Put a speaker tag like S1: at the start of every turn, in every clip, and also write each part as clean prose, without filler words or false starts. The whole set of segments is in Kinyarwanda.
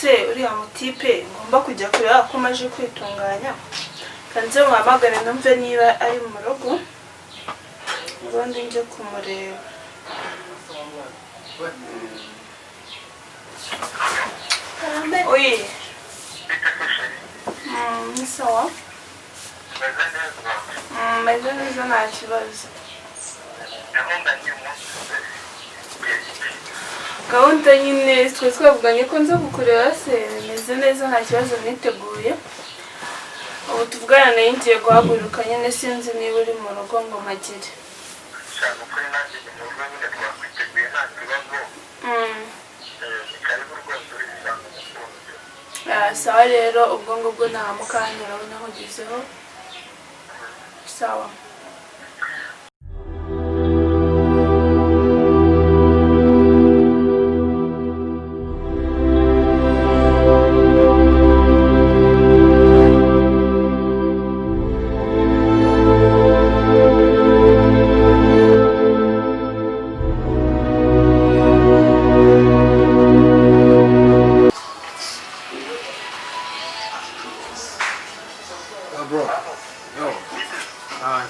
S1: se uriya mutipe ngomba kujya kureba ko maje kwitunganya kanze muhamagare numve niba ari mu rugo ubundi nje kumureba. Oui. Ni sawa? Meze neza nta kibazo. Gahunda nyine twe twavuganye ko nza kukureba se meze neza nta kibazo niteguye. Ubu tuvugana nayo ngiye guhaguruka nyine sinzi niba uri mu rugo ngo mpagire. Sawa rero ubwo ngubwo nta mukanya urabona aho ugezeho. Sawa.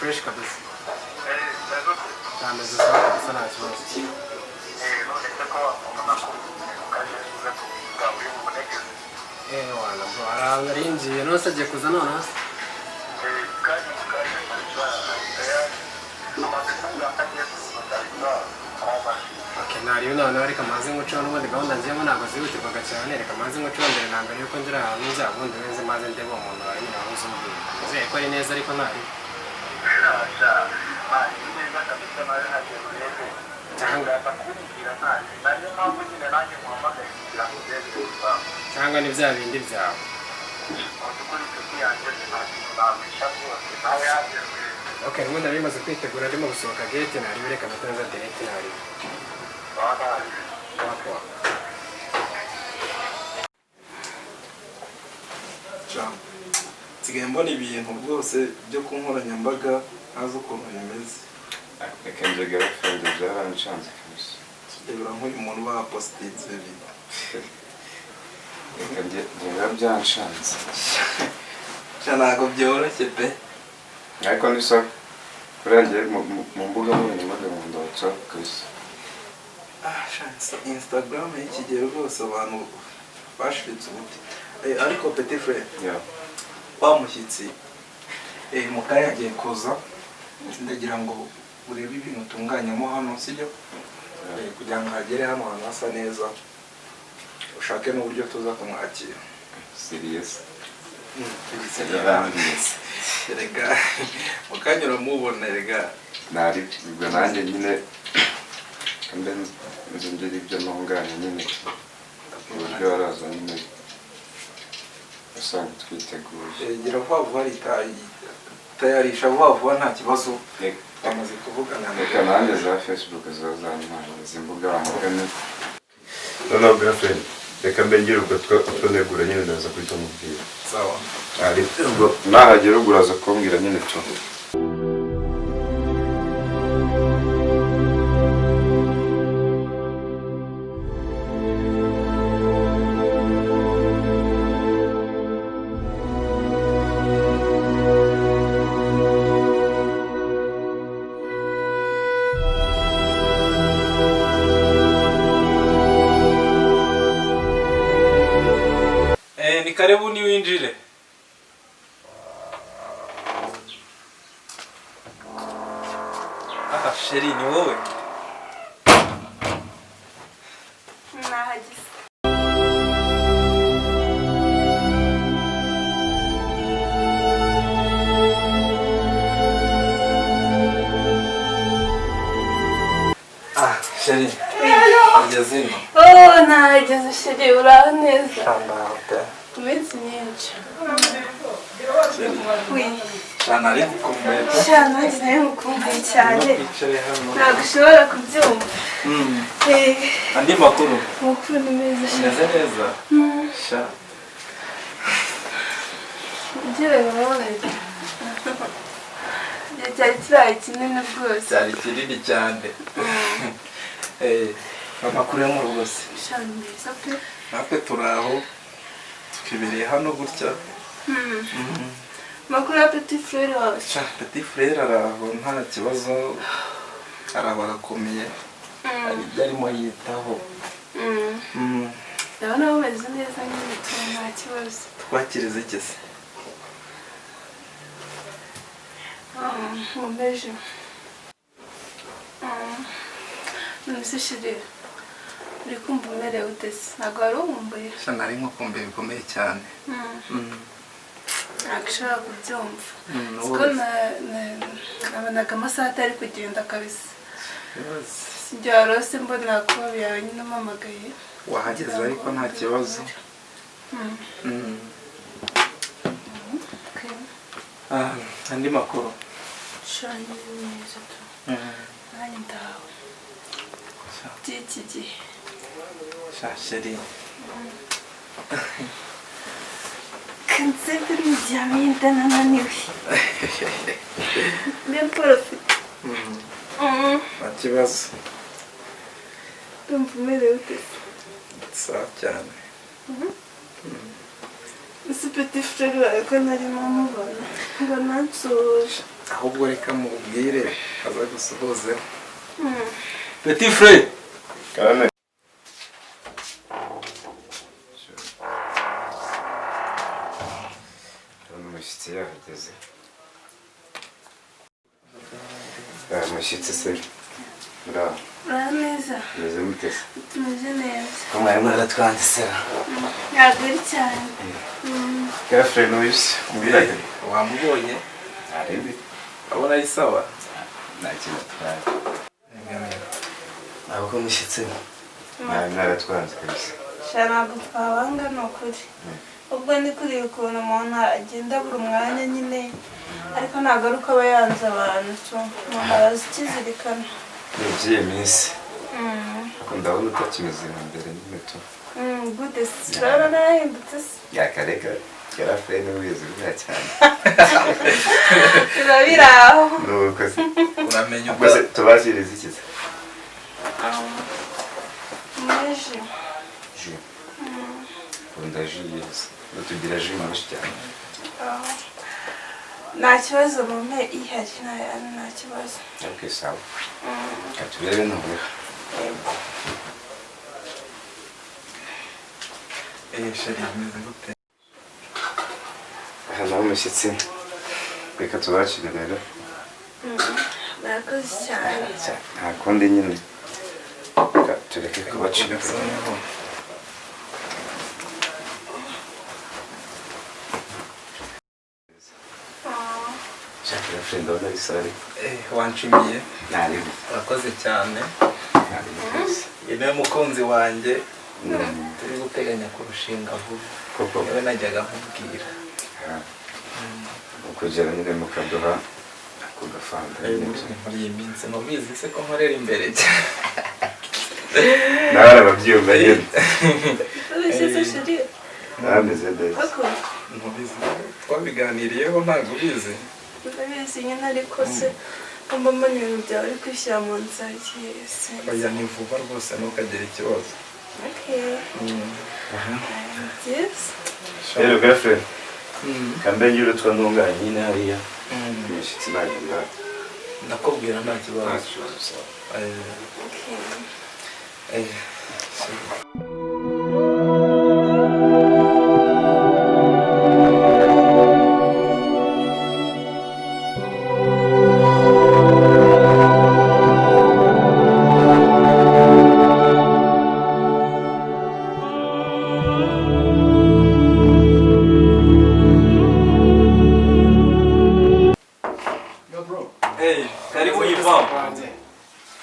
S2: Fresh kabisa. Tameze sawa kabisa nta kibazo. Wala bro, ararinjiye no sajye kuza none hasi. Okay, nariyo none ariko amazi nguco n'ubundi gahunda njyemo ntabwo zihutirwaga cyane reka amazi nguco ndere nambere yuko ndira ahantu nzabundi neze maze ndebo umuntu ari nyina ahuze umubiri. Nizeye ko ari neza ariko ntari. Cyangwa ni bya bindi byawe. Okay, ubundi bimaze kwitegura ndimo gusohoka gate nari bireka natanza direct nari.
S3: Nsigaye mbona ibintu rwose byo ku nkoranyambaga ntazi ukuntu bimeze.
S4: Reka nje girlfriend byaranshanze kabisa.
S3: Kigera nk'uyu muntu bapostinze video.
S4: Reka nje byanshanze.
S3: Ntabwo byoroshye pe.
S4: Ariko ni so kurangiye mu mbuga nkoranyambaga mu ndotso kabisa.
S3: Instagram y'ikigero rwose abantu bashitse ubuti. Ariko petit frère.
S4: Yeah.
S3: Bamushyitsi mukanya agiye kuza ndagira ngo urebe ibintu tunganyamo hano sibyo kugira ngo hagere hano hantu hasa neza ushake n'uburyo tuza kumwakira.
S4: Serious.
S3: Rega mukanya uramubona rega
S4: nari ubwo nanjye nyine kambe nzongera ibyo ntunganya nyine uburyo baraza nyine usanga twiteguye.
S3: Gira vuba tayarisha vuba nta kibazo bamaze kuvugana.
S4: Reka nanjye za Facebook zazanyuma zimbuga bamugane. No girlfriend reka mbengire ubwo twonegura nyine ndaza kwita mubwira.
S3: Sawa.
S4: Ari ubwo nahagera uguraza kumbwira nyine cyo.
S3: Ni karibu ni winjire. Sheri ni wowe.
S1: Nahagise.
S3: Sheri. Ageze ino.
S1: Nahageze sheri uraho neza.
S3: Shanda
S1: Iminsi myinshi.
S3: Shana ari kumwe.
S1: Shana nawe mukumbuye cyane. Ntabwo ushobora kubyumva.
S3: Andi makuru.
S1: Makuru ni meza
S3: Neza neza. Sha.
S1: Ngira ngo nabone. Cyari kirayi kinini rwose.
S3: Cyari kinini cyane. Amakuru yo mu rugo se.
S1: Shana meza pe.
S3: Natwe turaho twibereye hano gutya.
S1: Makuru ya Petit Frere wawe.
S3: Petit Frere araho nta kibazo, araho arakomeye, hari ibyo arimo yitaho.
S1: Ndabona bameze neza nyine nta kibazo.
S3: Twakirize iki se?
S1: Mumeje. Nise shiri. Uri kumva umerewe ute se? Ntabwo wari umumbuye?
S3: Nari nkukumbuye bikomeye cyane.
S1: Ntabwo kubyumva. Siko nabonaga amasaha atari kugenda kabisa. Sijya warose mbona ko yawe nyine umamagaye.
S3: Wahageze ariko nta kibazo. Andi makuru.
S1: Shanye neza tu. Nanjye ndawe. Iki gihe.
S3: Shasheri.
S1: Kanse biryamye ndananiwe. Bien profite.
S3: Nta kibazo.
S1: Ndumva umerewe ute?
S3: Sawa cyane.
S1: Ese Petit Frere wawe ko narimo mubona ngo nansuje.
S3: Ahubwo reka mubwire aza gusuhuze. Petit Frere.
S4: Karame. Umushyitsi yahageze. Umushyitsi se. Bravo.
S1: Urameza?
S4: Meze mute se?
S1: Tumeze neza.
S4: Ko mwari mwaratwanditseho.
S1: Ntabwo ari cyane.
S4: Girlfriend wese. Mbwira.
S3: Wamubonye?
S4: Arebe.
S3: Abona ari sawa?
S4: Nta kintu atwaye.
S3: Ntabwo umushyitsi.
S4: Mwari mwaratwanze kabisa.
S1: Ntabwo twabanga ni ukuri. Ubwo ni kuri ukuntu umuntu agenda buri mwanya nyine ariko ntabwo ari uko aba yanze abantu umuntu arazi ikizirikana.
S4: Ni iby'iyi minsi. Ndabona utakimeze nka mbere nyine tu.
S1: Gute se urabona narahindutse se?
S4: Yakareka Girlfriend wize buriya cyane.
S1: Urabira aho.
S4: Nuko se.
S3: Uramenye
S4: Ubwo se tubashyiriza iki se?
S1: Meje.
S4: Ji. Ukunda ji yose. Tugira ji nyinshi cyane.
S1: Nta kibazo mume ihari nta kibazo.
S4: Okay, sawa. Katubere noneho.
S3: Sheri bimeze gute?
S4: Aha nawe umushyitsi. Reka tubakire rero.
S1: Murakoze cyane.
S4: Nta kundi nyine. Tureke kubacira. Girlfriend ndabona bisari.
S3: Wanshimiye.
S4: Ntarebe.
S3: Urakoze cyane.
S4: Ntarebe.
S3: Iyi niwe mukunzi wanjye. Turi guteganya kurushinga vuba.
S4: Koko.
S3: Yewe najyaga nkubwira.
S4: Ukugera nyine mukaduha ako gafanta.
S3: Muri iyi minsi mubizi se ko nkorera imbere cyane.
S4: Nawe arababyumva nyine.
S1: Urishyize sheri.
S4: Nameze neza.
S3: Mubizi twabiganiriyeho ntabwo ubizi.
S1: Urabizi nyine ariko se mbamba ibintu byawe uri kwishyira mu nzara yese.
S3: Oya ni vuba rwose ntukagire ikibazo.
S1: Okay. Yes.
S4: Rero girlfriend. Kambe nyine twantunganye nyine hariya. Umushyitsi nagenda.
S3: Ndakubwira nta kibazo.
S1: Okay.
S3: Karibu Ivan.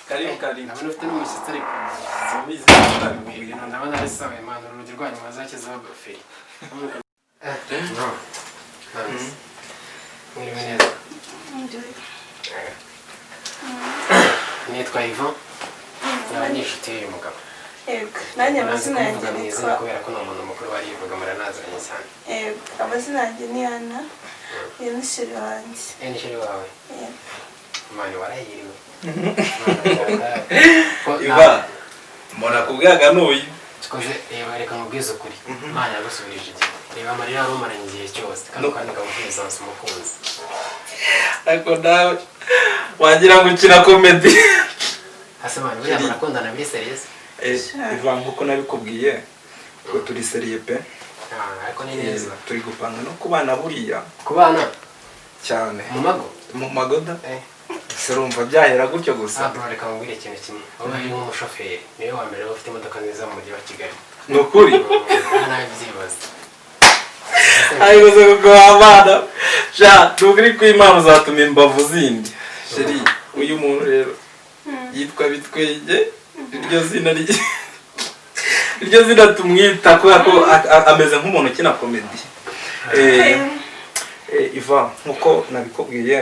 S3: Karibu.
S2: Ndabona ufite n'umushyitsi ariko.
S3: Subiza
S2: Ibintu ndabona ari sawa Imana urugi rwanyu mwazakizaho goferi. Mwiriwe neza. Nitwa Ivan. Nkaba ni inshuti y'uyu mugabo.
S1: Yego. Nanjye amazina yanjye nitwa.
S2: Kubera ko ni umuntu mukuru warivuga muranazanye cyane.
S1: Yego. Amazina yanjye ni Ana. Uyu ni sheri wanjye.
S2: Ni sheri wawe.
S1: Yego.
S2: Mani warahiriwe.
S3: Ivan. Mbona kubwaga n'uyu.
S2: cikoze reka mubwize ukuri Imana yagusubirije igihe reba amarira arumaranye igihe cyose kandi ukamukwizansa umukunzi
S3: ariko nawe wagira ngo ukina comedy
S2: hase mwana buriya murakundana biri serious
S3: Ivan nkuko nabikubwiye ko turi seriye pe
S2: ariko ni neza
S3: turi gupanga no kubana buriya
S2: kubana
S3: cyane
S2: mu
S3: magoda serumva byahera gutyo gusa
S2: bro reka mubwire ikintu kimwe wowe ni umushoferi niwe wa mbere ufite imodoka nziza mu mujyi wa Kigali
S3: nukuri
S2: nawe byibaza
S3: ayibaze ko abana ja tugri kw'Imana uzatuma imbavu zindi sheri uyu muntu rero yitwa Bitwenge iryo zina tumwita kubera ko ameze nk'umuntu ukina comedy Ivan nkuko nabikubwiye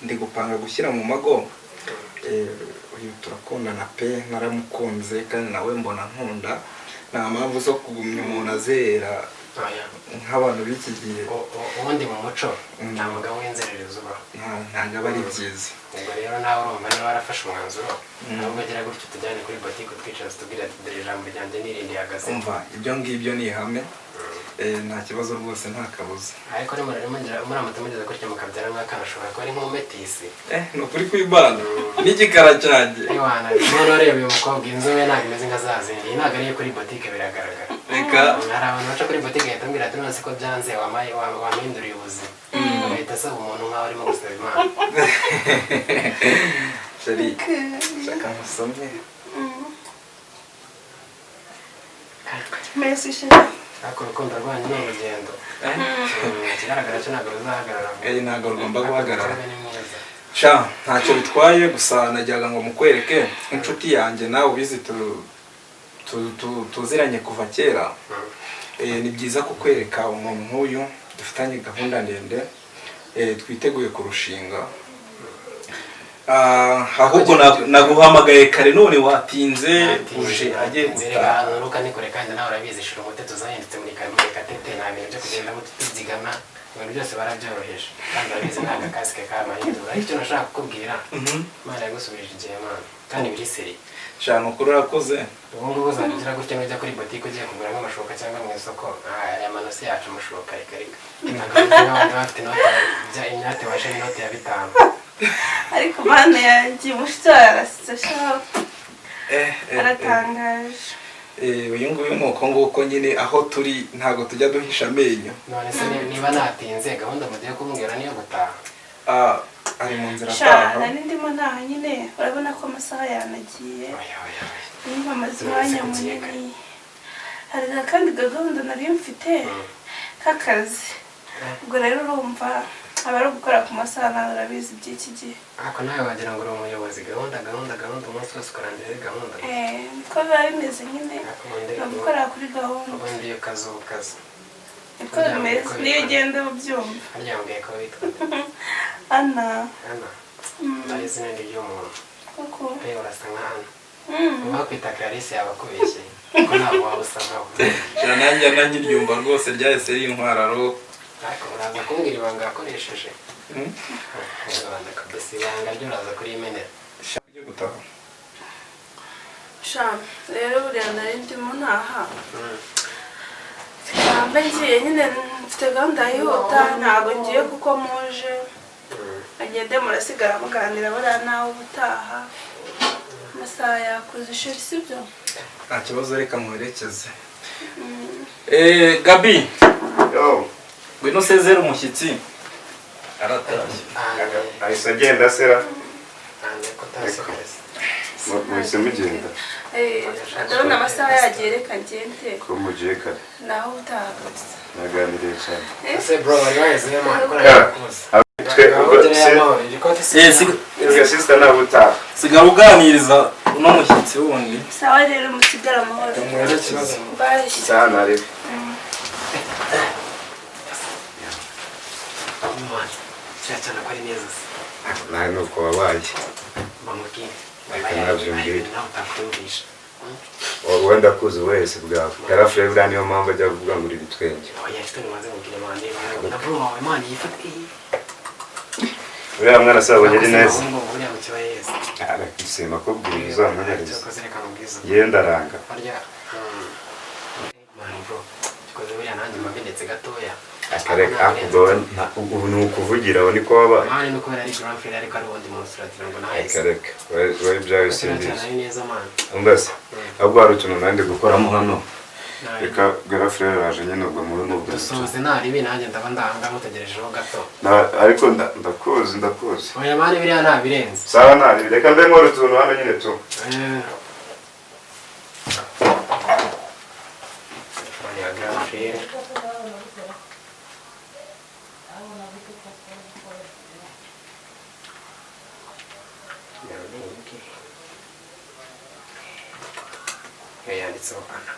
S3: ndi gupanga gushyira mu mago uyu turakundana pe naramukunze kandi nawe mbona nkunda nta mpamvu zo kugumya umuntu azera nk'abantu b'iki gihe
S2: ubundi mu muco nta mugabo w'inzererezi ubaho
S3: ntabwo aba ari byiza
S2: ubwo rero nawe urumva niba warafashe umwanzuro ntabwo ugira gutyo tujyane kuri botike twicara tubwira dore ijambo ryanjye n'irindi hagaze
S3: umva ibyo ngibyo ni ihame nta kibazo rwose nta kabuza
S2: ariko muramutse mugeze gutya mukabyara nk'akana ashobora kuba ari nk'umumetisi
S3: ni ukuri kw'Imana n'igikara cyanjye
S2: none ureba uyu mukobwa inzobe ntabwo imeze nka za zindi iyi ntabwo ariyo kuri botike biragaragara
S3: reka
S2: hari abantu baca kuri botike bahita mbwira ati none ko byanze wamahinduriye ubuzima bagahita asaba umuntu nk'aho arimo gusaba Imana
S3: sheri shaka musome
S1: merci chérie
S2: ariko urukundo rwanyu ni urugendo ikigaragara cyo ntabwo ruzahagarara
S3: ntabwo rugomba guhagarara sha ntacyo bitwaye gusa najyaga ngo mukwereke inshuti yanjye nawe ubizi tuziranye kuva kera ni byiza kukwereka umuntu nk'uyu dufitanye gahunda ndende twiteguye kurushinga ahubwo naguhamagaye kare none watinze uje agenze
S2: nuruka nikore kandi nawe urabizi shira umuteto uzahindutse muri katete nta bintu byo kugenda mutuzigama ibintu byose barabyoroheje kandi urabizi nta gakasike k'amahindura ariko icyo nashaka kukubwira Imana yagusubirije igihe Mana kandi biri seri
S3: shana ukuri urakoze
S2: ubu ngubu uzagira gutya n'ujya kuri botike ugiye kugura nk'amashoka cyangwa mu isoko aya manosi yacu amashoka reka n'abandi bafite inote washe n'inote ya 5
S1: ariko bana yagiye mushito arasitse shaho aratangaje
S3: uyu nguyu nuko nguko nyine aho turi ntago tujya duhisha amenyo
S2: none se niba natinze gahunda mugiye kumbwira niyo gutaha
S3: ari mu nzira
S1: ataha nari ndimo ntaha nyine urabona ko amasaha yanagiye niba amaze umwanya munini hari kandi gahunda nari mfite k'akazi ubwo rero urumva abari gukora ku masaha nawe urabizi by'iki gihe
S2: ariko nawe wagira ngo uri umuyobozi gahunda umunsi wose ukarangira gahunda
S1: niko biba bimeze nyine no gukorera kuri gahunda
S2: ubundi iyo kazi
S1: niko bimeze niyo ugenda ubyumva
S2: harya mbwiye ko witwa
S1: Ana
S2: ari izina ry'umuntu
S1: kuko
S2: rero urasa nka Ana wakwita Clarisse yabakubeshye ko ntabwo waba usa nkawe
S3: nanjye nanyiriyumva rwose ryahise rintwararo
S2: ariko uraza kumbwira ibanga yakoresheje rwanda kabisa ibanga ryo uraza kurimenera
S3: ujye gutaha
S1: sha rero buriya nari ndimo ntaha mba ngiye nyine mfite gahunda yihuta ntabwo ngiye kuko muje agende murasigara muganira buriya nawe ubutaha amasaha yakuze ishuri sibyo
S3: nta kibazo reka muherekeze Gabi ngwino usezere umushyitsi aratashye
S4: ahise agenda sera
S2: ko utasigaye
S4: muhise mugenda
S1: ndabona amasaha yagiye reka ngende
S4: ko mugiye kare
S1: naho utaha gusa
S4: naganiriye cyane
S2: ese bro wari waheze Imana ko
S4: twe sister ntabwo utaha
S3: sigara uganiriza uno mushyitsi wundi
S1: sawa rero musigara amahoro
S3: muherekeze
S1: bye
S4: cyane ariko
S2: cyane ko ari neza
S4: nawe nuko wabaye
S2: bamubwire
S4: Reka nabyumvire.
S2: nawe utakumvisha
S4: wenda kuzi wese bwawe yarafure buriya niyo mpamvu ajya kuvuga ngo uri Bitwenge
S2: oya icyo nimaze mubwira mande na bro wawe Imana yifate
S4: uriya mwana se abonye ari neza
S2: buriya mu kiba yeza
S4: arakisema ko bwiza nanagize
S2: cyokoze reka mubwiza
S4: yenda ranga
S2: harya man bro cyokoze buriya nanjye mabendetse gatoya
S4: akareka akugowe ubu ni ukuvugira aho niko wabaye
S2: mani nuko ari grand frère ariko ari undi munsi uratira ngo nawe
S4: akareka wawe byawe simbizi
S2: ari neza man
S4: umbase ahubwo hari utuntu nandi gukoramo hano reka grand frère waje nyine ubwo muri n'ubwo
S2: dusoze nari ibi nanjye ndaba ndanga mutegerejeho gato
S4: ariko ndakuzi
S2: oya mani biriya ntabirenze
S4: sawa nari reka mbe nkora utuntu hano nyine tu
S2: ya grand frère yanditseho ana